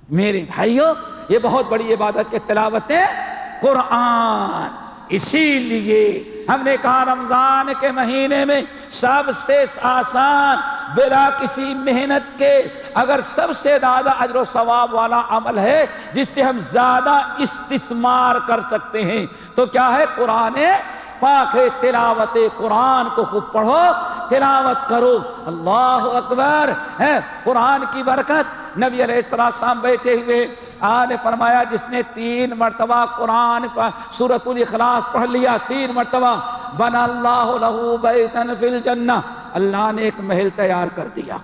میرے بھائیوں یہ بہت بڑی عبادت کے تلاوت قرآن، اسی لیے ہم نے کہا رمضان کے مہینے میں سب سے آسان بلا کسی محنت کے اگر سب سے زیادہ اجر و ثواب والا عمل ہے جس سے ہم زیادہ استثمار کر سکتے ہیں تو کیا ہے؟ قرآن پاک ہے۔ تلاوت قرآن کو خوب پڑھو، تلاوت کرو، اللہ اکبر ہے۔ قرآن کی برکت، نبی علیہ السلام بیٹھے ہوئے آپ نے فرمایا جس نے 3 مرتبہ قرآن سورۃ الاخلاص پڑھ لیا 3 مرتبہ، بنا اللہ لہ بیتا فی الجنہ، اللہ نے ایک محل تیار کر دیا۔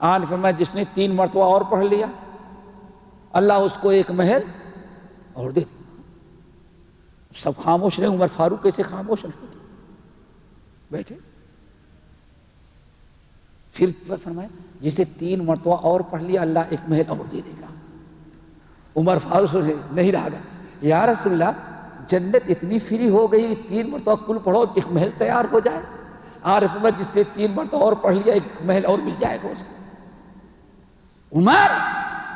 آپ نے فرمایا جس نے 3 مرتبہ اور پڑھ لیا اللہ اس کو ایک محل اور دے دیا۔ سب خاموش رہے، عمر فاروق کیسے خاموش رہے بیٹھے؟ پھر فرمایا جسے 3 مرتبہ اور پڑھ لیا اللہ ایک محل اور دے دے گا۔ عمر فاروق نہیں رہا گا، یا رسول اللہ جنت اتنی فری ہو گئی 3 مرتبہ کل پڑھو ایک محل تیار ہو جائے؟ عارف عمر جس نے 3 مرتبہ اور پڑھ لیا ایک محل اور مل جائے گا اس کو۔ عمر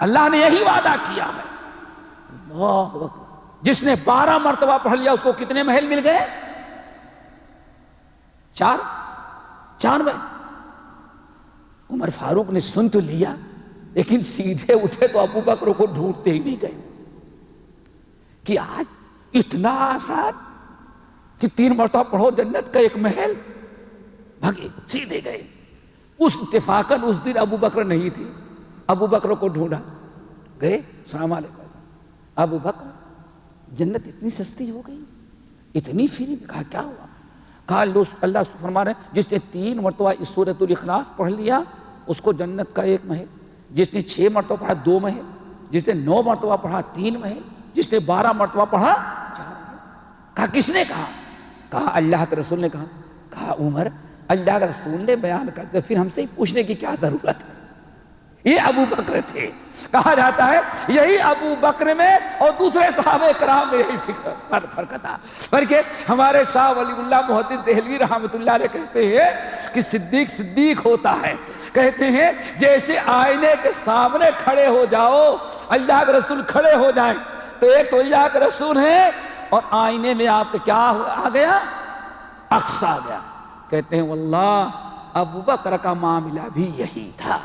اللہ نے یہی وعدہ کیا ہے۔ اللہ اکبر، جس نے 12 مرتبہ پڑھ لیا اس کو کتنے محل مل گئے؟ 4 محل۔ عمر فاروق نے سن تو لیا لیکن سیدھے اٹھے تو ابو بکر کو ڈھونڈتے ہی نہیں گئے کہ آج اتنا آسان کہ 3 مرتبہ پڑھو جنت کا ایک محل، بھگے سیدھے گئے۔ اس اتفاقاً اس دن ابو بکر نہیں تھے، ابو بکر کو ڈھونڈا، گئے السلام علیکم، ابو بکر جنت اتنی سستی ہو گئی، اتنی فری؟ کہا کیا ہوا؟ کہا اللہ فرما رہے ہیں جس نے 3 مرتبہ اس سورۃ الاخلاص پڑھ لیا اس کو جنت کا ایک محل، جس نے 6 مرتبہ پڑھا 2 محل، جس نے 9 مرتبہ پڑھا 3 محل، جس نے 12 مرتبہ پڑھا 4 محل۔ کہا کس نے کہا؟ کہا اللہ کے رسول نے کہا۔ کہا عمر اللہ کے رسول نے بیان کرتے پھر ہم سے ہی پوچھنے کی کیا ضرورت ہے؟ یہ ابو بکر تھے۔ کہا جاتا ہے یہی ابو بکر میں اور دوسرے صحابہ کرام میں یہی فرق تھا، بلکہ ہمارے شاہ ولی اللہ محدث دہلوی رحمۃ اللہ علیہ کہتے ہیں کہ صدیق صدیق ہوتا ہے، کہتے ہیں جیسے آئینے کے سامنے کھڑے ہو جاؤ، اللہ کے رسول کھڑے ہو جائیں تو ایک تو اللہ کے رسول ہیں اور آئینے میں آپ کے کیا آ گیا؟ عکس آ گیا۔ کہتے ہیں واللہ ابو بکر کا معاملہ بھی یہی تھا،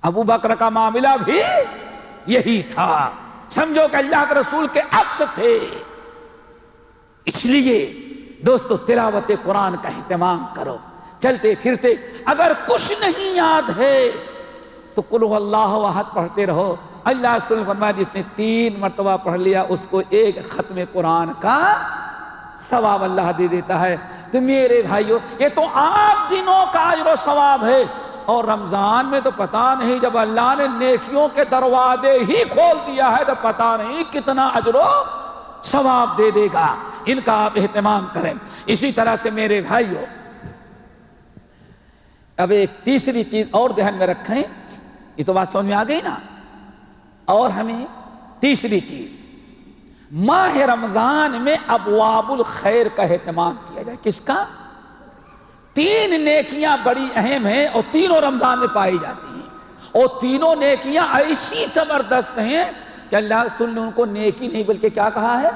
ابو بکر کا معاملہ بھی یہی تھا، سمجھو کہ اللہ کے رسول کے عکس تھے۔ اس لیے دوستو تلاوت قرآن کا اہتمام کرو، چلتے پھرتے اگر کچھ نہیں یاد ہے تو قل هو اللہ احد پڑھتے رہو۔ اللہ رسول نے فرمایا جس نے 3 مرتبہ پڑھ لیا اس کو ایک ختم قرآن کا ثواب اللہ دے دیتا ہے۔ تو میرے بھائیو یہ تو عام دنوں کا اجر و ثواب ہے، اور رمضان میں تو پتہ نہیں جب اللہ نے نیکیوں کے دروازے ہی کھول دیا ہے تو پتہ نہیں کتنا اجر و ثواب دے دے گا۔ ان کا آپ اہتمام کریں۔ اسی طرح سے میرے بھائیو اب ایک تیسری چیز اور ذہن میں رکھیں، یہ تو بات سمجھ میں آ گئی نا، اور ہمیں تیسری چیز ماہ رمضان میں ابواب الخیر کا اہتمام کیا جائے۔ کس کا؟ 3 نیکیاں بڑی اہم ہیں اور تینوں رمضان میں پائی جاتی ہیں، اور تینوں نیکیاں ایسی زبردست ہیں کہ اللہ رسول نے ان کو نیکی نہیں بلکہ کیا کہا ہے؟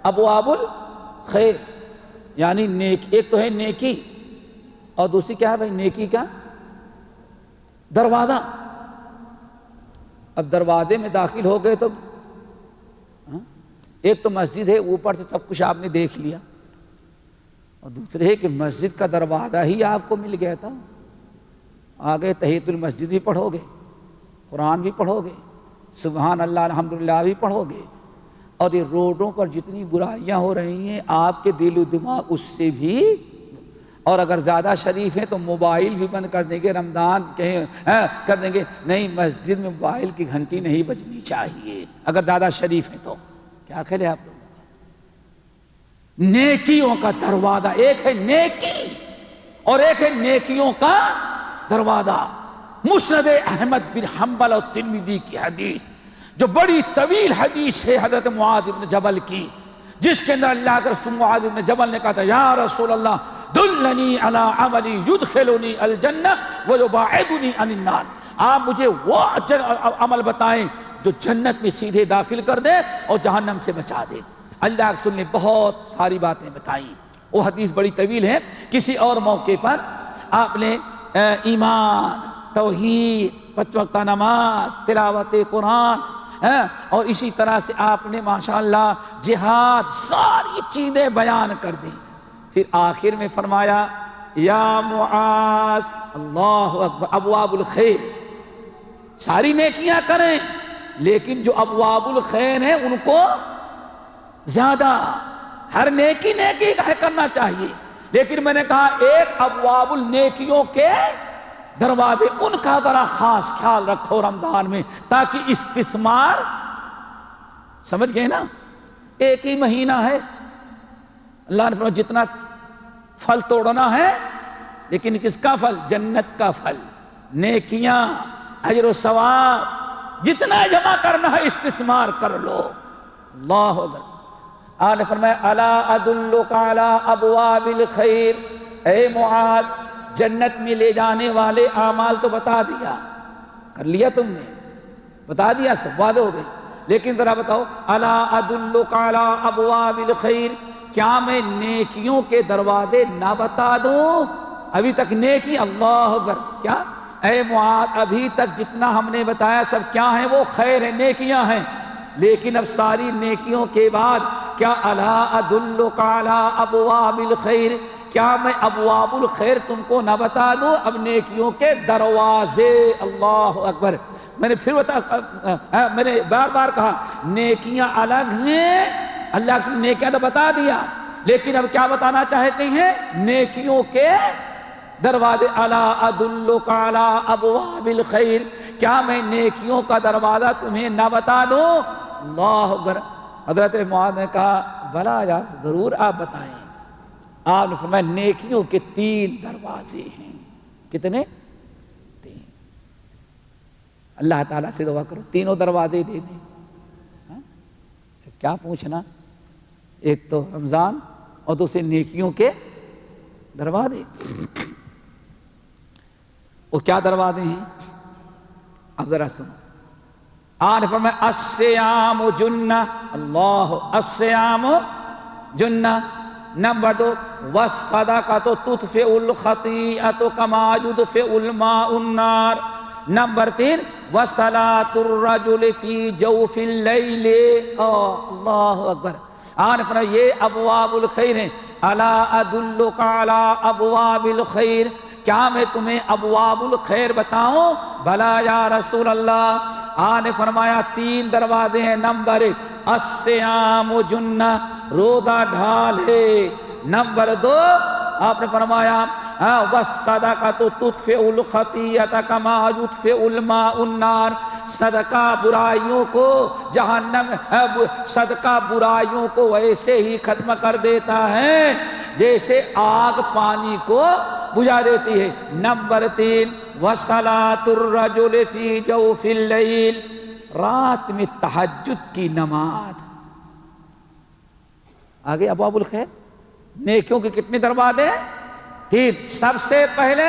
ابواب الخیر، یعنی ایک تو ہے نیکی اور دوسری کیا ہے بھائی؟ نیکی کا دروازہ۔ اب دروازے میں داخل ہو گئے تو ایک تو مسجد ہے، اوپر سے سب کچھ آپ نے دیکھ لیا، اور دوسرے ہے کہ مسجد کا دروازہ ہی آپ کو مل گیا تھا، آگے تحیۃ المسجد بھی پڑھو گے، قرآن بھی پڑھو گے، سبحان اللہ الحمدللہ بھی پڑھو گے، اور یہ روڈوں پر جتنی برائیاں ہو رہی ہیں آپ کے دل و دماغ اس سے بھی، اور اگر زیادہ شریف ہیں تو موبائل بھی بند کر دیں گے، رمضان کہیں کر دیں گے نہیں مسجد میں موبائل کی گھنٹی نہیں بجنی چاہیے اگر زیادہ شریف ہیں تو۔ کیا خیال ہے آپ لوگوں کا؟ نیکیوں کا دروازہ، ایک ہے نیکی اور ایک ہے نیکیوں کا دروازہ۔ مسند احمد بن حنبل اور ترمذی کی حدیث جو بڑی طویل حدیث ہے حضرت معاذ بن جبل کی، جس کے اندر اللہ کے رسول معاذ بن جبل نے کہا تھا یا رسول اللہ دلنی علی عملی یدخلنی الجنہ ویباعدنی عن النار، آپ مجھے وہ عمل بتائیں جو جنت میں سیدھے داخل کر دے اور جہنم سے بچا دے۔ اللہ کے رسول نے بہت ساری باتیں بتائیں، وہ حدیث بڑی طویل ہے، کسی اور موقع پر آپ نے ایمان، توحید، 5 وقت نماز، تلاوت قرآن، اور اسی طرح سے آپ نے ماشاءاللہ جہاد، ساری چیزیں بیان کر دیں۔ پھر آخر میں فرمایا یا معاذ، اللہ اکبر، ابواب الخیر، ساری نیکیاں کریں لیکن جو ابواب الخیر ہیں ان کو زیادہ، ہر نیکی نیکی کرنا چاہیے، لیکن میں نے کہا ایک ابواب النیکیوں کے دروازے، ان کا ذرا خاص خیال رکھو رمضان میں، تاکہ استثمار، سمجھ گئے نا، ایک ہی مہینہ ہے، اللہ نے فرمایا جتنا پھل توڑنا ہے، لیکن کس کا پھل؟ جنت کا پھل، نیکیاں، اجر و ثواب، جتنا جمع کرنا ہے استثمار کر لو۔ اللہ اکبر۔ آپ نے فرمایا الا ادلک علی ابواب الخیر، اے معاذ جنت میں لے جانے والے اعمال تو بتا دیا، کر لیا تم نے، بتا دیا، سب وعدے ہو گئے، لیکن ذرا بتاؤ الا ادلک علی ابواب الخیر، کیا میں نیکیوں کے دروازے نہ بتا دوں؟ ابھی تک نیکی، اللہ اکبر، کیا اے معاذ ابھی تک جتنا ہم نے بتایا سب کیا ہیں؟ وہ خیر ہیں، نیکیاں ہیں، لیکن اب ساری نیکیوں کے بعد کیا الا ادلک علی ابواب الخیر، کیا میں ابواب الخیر تم کو نہ بتا دوں؟ اب نیکیوں کے دروازے، اللہ اکبر۔ میں نے پھر میں نے بار بار کہا نیکیاں الگ ہیں، اللہ نے نیکیاں تو بتا دیا، لیکن اب کیا بتانا چاہتے ہیں؟ نیکیوں کے دروازے، الا ادلک علی ابواب الخیر، کیا میں نیکیوں کا دروازہ تمہیں نہ بتا دوں؟ اللہ اکبر۔ حضرت معاذ نے کہا بلا یا ضرور آپ بتائیں۔ آپ نے فرمایا نیکیوں کے 3 دروازے ہیں۔ کتنے؟ 3۔ اللہ تعالیٰ سے دعا کرو تینوں دروازے دے دیں، پھر کیا پوچھنا؟ ایک تو رمضان اور دوسرے نیکیوں کے دروازے۔ وہ کیا دروازے ہیں؟ اب ذرا سنو۔ آن فرمایا الصیام جنہ، اللہ، الصیام جنہ۔ نمبر 2 والصدقۃ تطفئ الخطیئۃ کما یطفئ الماء النار۔ نمبر 3 وصلاۃ الرجل فی جوف اللیل، اللہ اکبر۔ آن فرمایا یہ ابواب الخیر ہیں۔ الا ادلک علی ابواب الخیر، کیا میں تمہیں ابواب الخیر بتاؤں؟ بھلا یا رسول اللہ۔ آپ نے فرمایا 3 دروازے ہیں۔ نمبر 1 الصیام جنہ، روزہ ڈھال ہے۔ نمبر 2 آپ نے فرمایا والصدقۃ تطفئ الخطیئۃ کما یطفئ الماء النار، صدقہ برائیوں کو جہنم، صدقہ برائیوں کو ویسے ہی ختم کر دیتا ہے جیسے آگ پانی کو بجھا دیتی ہے۔ نمبر 3 وصلاۃ الرجل فی جوف اللیل، رات میں تہجد کی نماز۔ آگے ابواب الخیر، نیکیوں کے کتنے دروازے؟ 3۔ سب سے پہلے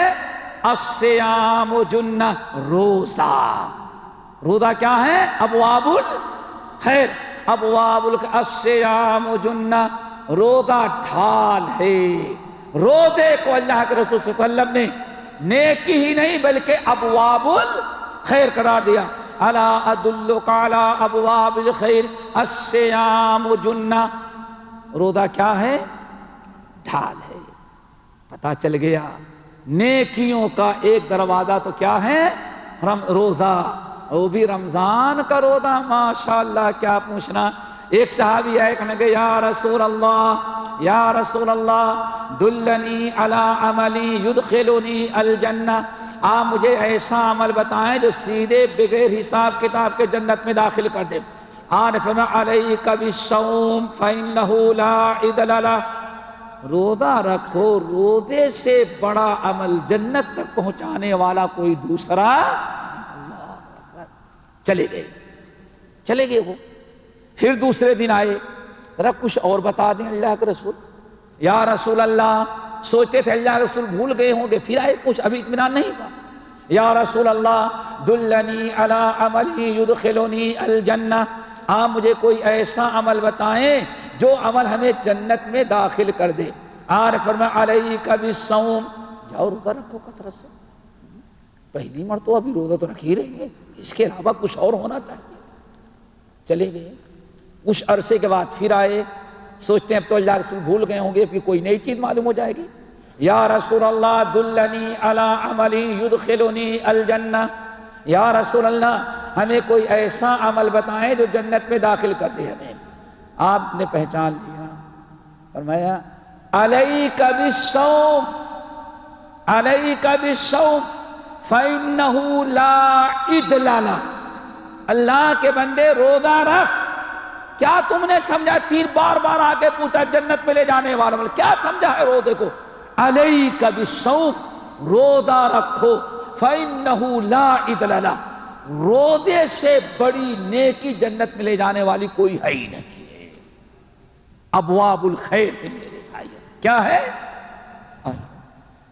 الصیام جنہ، روزہ۔ روزہ کیا ہے؟ ابواب الخیر، ابواب الخیر۔ الصیام جنہ، روزہ ڈھال ہے۔ روزے کو اللہ کے رسول صلی اللہ علیہ وسلم نے نیکی ہی نہیں بلکہ ابواب الخیر قرار دیا۔ الا ادلک علی ابواب الخیر الصیام جنہ، روزہ کیا ہے؟ ڈھال ہے۔ پتہ چل گیا نیکیوں کا ایک دروازہ تو کیا ہے؟ روزہ، وہ بھی رمضان کا روزہ، ماشاءاللہ، کیا پوچھنا۔ ایک صحابی آئے کہنے گے یا رسول اللہ، یا رسول اللہ دلنی علی عملی یدخلنی الجنہ، آپ مجھے ایسا عمل بتائیں جو سیدھے بغیر حساب کتاب کے جنت میں داخل کر دے۔ آپ نے فرمایا علیک بالصوم فإنہ لا عدل لہ، روزہ رکھو، روزے سے بڑا عمل جنت تک پہنچانے والا کوئی دوسرا۔ اللہ اکبر۔ چلے گئے وہ۔ پھر دوسرے دن آئے، ذرا کچھ اور بتا دیں اللہ کے رسول۔ یا رسول اللہ سوچتے تھے اللہ رسول بھول گئے ہوں گے، پھر آئے کچھ ابھی اطمینان نہیں ہوا. یا رسول اللہ دلنی علی عمل یدخلنی الجنہ، آپ مجھے کوئی ایسا عمل بتائیں جو عمل ہمیں جنت میں داخل کر دے. اور فرمایا علیک بالصوم، جاؤ روزہ رکھو کثرت سے. پہلی مرتبہ ابھی روزہ تو رکھ ہی رہے ہیں، اس کے علاوہ کچھ اور ہونا چاہیے. چلے گئے. کچھ عرصے کے بعد پھر آئے، سوچتے ہیں اب تو اللہ رسول بھول گئے ہوں گے، پھر کوئی نئی چیز معلوم ہو جائے گی. یا رسول اللہ دلنی علی عمل یدخلنی الجنہ، یا رسول اللہ ہمیں کوئی ایسا عمل بتائیں جو جنت میں داخل کر دے ہمیں. آپ نے پہچان لیا، فرمایا علیک بالصوم، علیک بالصوم فإنہ لا عدل لہ، اللہ کے بندے روزہ رکھ. کیا تم نے سمجھا؟ تین بار بار آگے پوچھا جنت میں لے جانے والا، کیا سمجھا ہے روزے کو؟ علیک بالصوم، روزہ رکھو. فإنہ لا عدل لہ، روزے سے بڑی نیکی جنت میں لے جانے والی کوئی ہے ہی نہیں ہے. ابواب الخیر ہے میرے بھائی. کیا ہے؟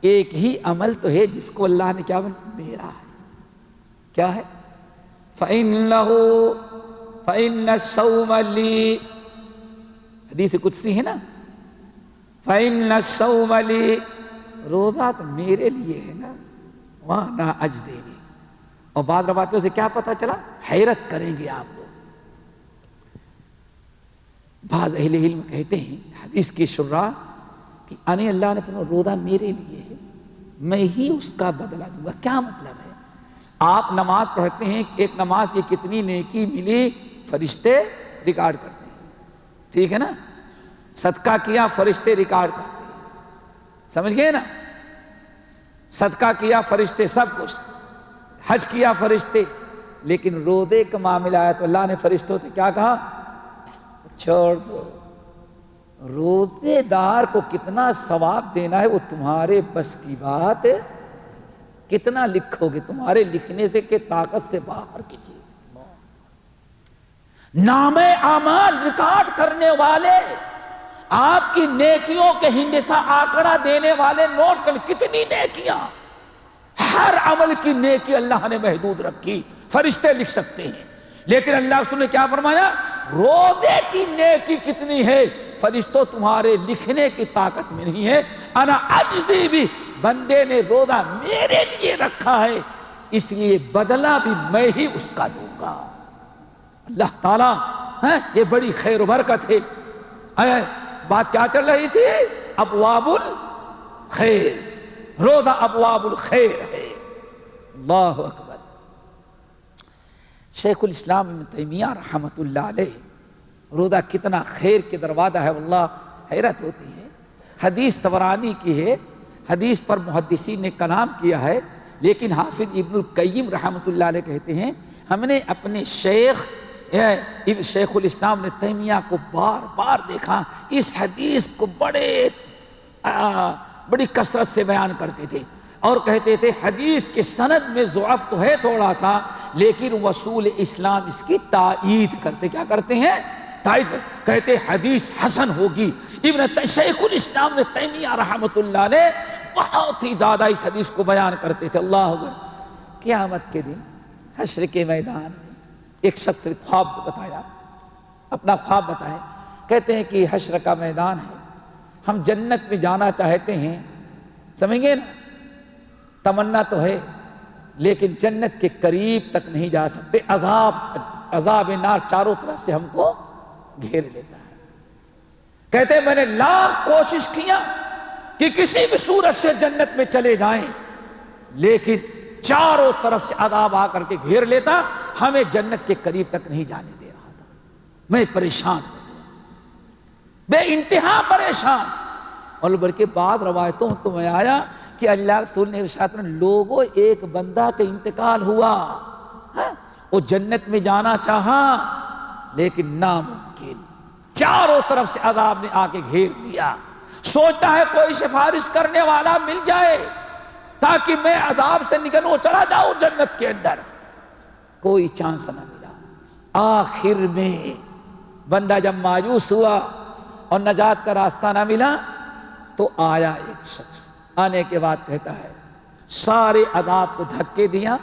ایک ہی عمل تو ہے جس کو اللہ نے کیا بنا؟ میرا ہے. کیا ہے؟ فَإِنَّ الصَّوْمَ لِي، حدیث قدسی ہے نا، فَإِنَّ الصَّوْمَ لِي، روزہ تو میرے لیے ہے نا، وَأَنَا أَجْزِي بِهِ. اور بعض روایتوں سے کیا پتہ چلا؟ حیرت کریں گے آپ کو. بعض اہل علم کہتے ہیں حدیث کی شراح کہ اللہ نے فرمایا روزہ میرے لیے ہے، میں ہی اس کا بدلہ دوں گا. کیا مطلب ہے؟ آپ نماز پڑھتے ہیں، ایک نماز کی کتنی نیکی ملی فرشتے ریکارڈ کرتے ہیں، ٹھیک ہے نا. صدقہ کیا فرشتے ریکارڈ کرتے ہیں، سمجھ گئے نا. صدقہ کیا فرشتے، سب کچھ. حج کیا فرشتے. لیکن روزے کا معاملہ آیا تو اللہ نے فرشتوں سے کیا کہا؟ چھوڑ دو. روزے دار کو کتنا ثواب دینا ہے وہ تمہارے بس کی بات ہے. کتنا لکھو گے؟ تمہارے لکھنے سے کہ طاقت سے باہر کی چیز. نام اعمال ریکارڈ کرنے والے، آپ کی نیکیوں کے ہندسہ آنکڑا دینے والے نوٹ کر کتنی نیکیاں. ہر عمل کی نیکی اللہ نے محدود رکھی، فرشتے لکھ سکتے ہیں. لیکن اللہ رسول نے کیا فرمایا؟ روزے کی نیکی کتنی ہے فرشتوں تمہارے لکھنے کی طاقت میں نہیں ہے. انا اجزی بھی، بندے نے روزہ میرے لیے رکھا ہے، اس لیے بدلہ بھی میں ہی اس کا دوں گا. اللہ تعالیٰ یہ بڑی خیر و برکت ہے. بات کیا چل رہی تھی؟ ابواب الخیر. روزہ ابواب الخیر ہے. اللہ اکبر. شیخ الاسلام ابن تیمیہ رحمۃ اللہ علیہ، روزہ کتنا خیر کے دروازہ ہے، واللہ حیرت ہوتی ہے. حدیث طبرانی کی ہے، حدیث پر محدثین نے کلام کیا ہے، لیکن حافظ ابن القیم رحمۃ اللہ علیہ کہتے ہیں ہم نے اپنے شیخ الاسلام ابن تیمیہ کو بار بار دیکھا، اس حدیث کو بڑی کثرت سے بیان کرتے تھے اور کہتے تھے حدیث کے سند میں ضعف تو ہے تھوڑا سا، لیکن رسول اسلام اس کی تائید کرتے. کیا کرتے ہیں؟ تائید. کہتے حدیث حسن ہوگی. شیخ الاسلام نے تیمیہ رحمۃ اللہ علیہ بہت ہی زیادہ اس حدیث کو بیان کرتے تھے. اللہ اکبر. قیامت کے دن حشر کے میدان میں ایک شخص نے خواب بتایا، اپنا خواب بتائے. کہتے ہیں کہ حشر کا میدان ہے، ہم جنت میں جانا چاہتے ہیں، سمجھ گے نا، تمنا تو ہے لیکن جنت کے قریب تک نہیں جا سکتے. عذاب نار چاروں طرف سے ہم کو گھیر لیتا ہے. کہتے ہیں میں نے لاکھ کوشش کیا کہ کسی بھی صورت سے جنت میں چلے جائیں، لیکن چاروں طرف سے عذاب آ کر کے گھیر لیتا، ہمیں جنت کے قریب تک نہیں جانے دے رہا تھا. میں پریشان ہو گیا، بے انتہا پریشان. اور بلکہ بعض روایتوں تو میں آیا کہ اللہ رسول نے ارشاد فرمایا لوگوں ایک بندہ کا انتقال ہوا، وہ جنت میں جانا چاہا لیکن ناممکن، چاروں طرف سے عذاب نے آ کے گھیر لیا. سوچتا ہے کوئی سفارش کرنے والا مل جائے تاکہ میں عذاب سے نکلوں، چلا جاؤں جنت کے اندر. کوئی چانس نہ ملا. آخر میں بندہ جب مایوس ہوا اور نجات کا راستہ نہ ملا تو آیا ایک شخص، آنے کے بعد کہتا ہے سارے عذاب کو دھکے دیا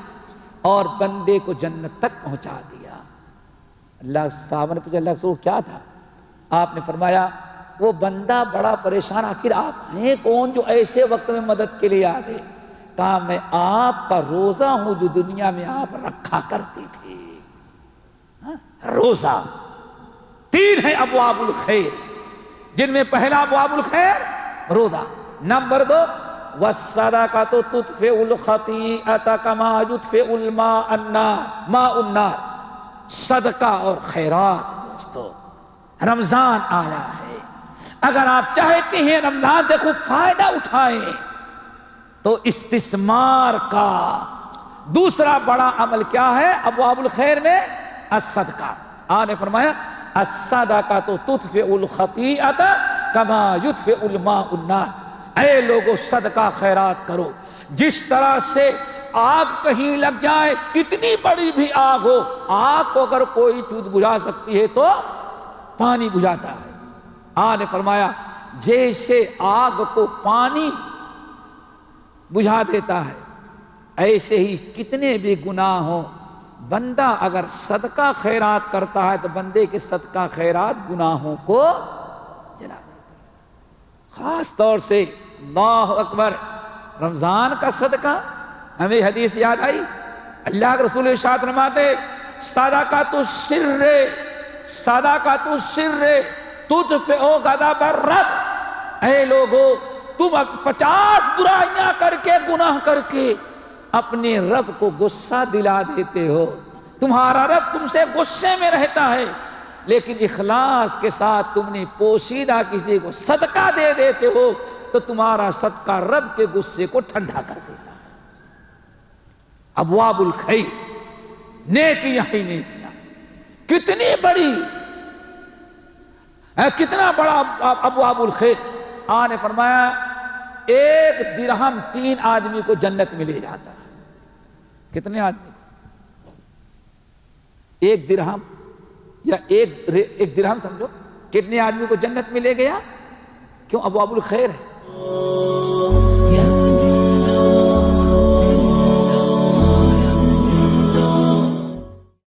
اور بندے کو جنت تک پہنچا دیا۔ اللہ صاحب نے پوچھا اللہ رسول کیا تھا؟ آپ نے فرمایا وہ بندہ بڑا پریشان، آخر آپ ہیں کون جو ایسے وقت میں مدد کے لیے آ دے؟ کہا میں آپ کا روزہ ہوں جو دنیا میں آپ رکھا کرتی تھی۔ روزہ 3 ہیں ابواب الخیر، جن میں پہلا ابواب الخیر روزہ، نمبر 2 والصدقۃ تطفئ الخطیئۃ کما یطفئ الماء النار، صدقہ اور خیرات۔ دوستو رمضان آیا ہے، اگر آپ چاہتے ہیں رمضان سے خوب فائدہ اٹھائیں تو استثمار کا دوسرا بڑا عمل کیا ہے ابواب الخیر میں؟ الصدقہ۔ آپ نے فرمایا الصدقۃ تطفئ الخطیئۃ کما یطفئ الماء النار، اے لوگو صدقہ خیرات کرو، جس طرح سے آگ کہیں لگ جائے، کتنی بڑی بھی آگ ہو، آگ کو اگر کوئی چیز بجھا سکتی ہے تو پانی بجھاتا ہے۔ آپ نے فرمایا جیسے آگ کو پانی بجھا دیتا ہے، ایسے ہی کتنے بھی گناہ ہوں، بندہ اگر صدقہ خیرات کرتا ہے تو بندے کے صدقہ خیرات گناہوں کو جلا دیتا ہے۔ خاص طور سے اللہ اکبر رمضان کا صدقہ، ہمیں حدیث یاد آئی، اللہ کے رسول ارشاد فرماتے صدقۃ السر تطفئ غضب الرب، اے لوگو تم 50 برائیاں کر کے گناہ کر کے اپنے رب کو غصہ دلا دیتے ہو، تمہارا رب تم سے غصے میں رہتا ہے، لیکن اخلاص کے ساتھ تم نے پوشیدہ کسی کو صدقہ دے دیتے ہو تو تمہارا صدقہ رب کے غصے کو ٹھنڈا کر دیتا ہے۔ ابواب الخیر، نیکیاں ہی نیکیاں، کتنی بڑی کتنا بڑا ابواب الخیر۔ آپ نے فرمایا 1 درہم 3 آدمی کو جنت میں لے جاتا ہے۔ کتنے آدمی کو؟ 1 درہم یا 1 درہم سمجھو، کتنے آدمی کو جنت میں لے گیا؟ کیوں؟ ابواب الخیر ہے۔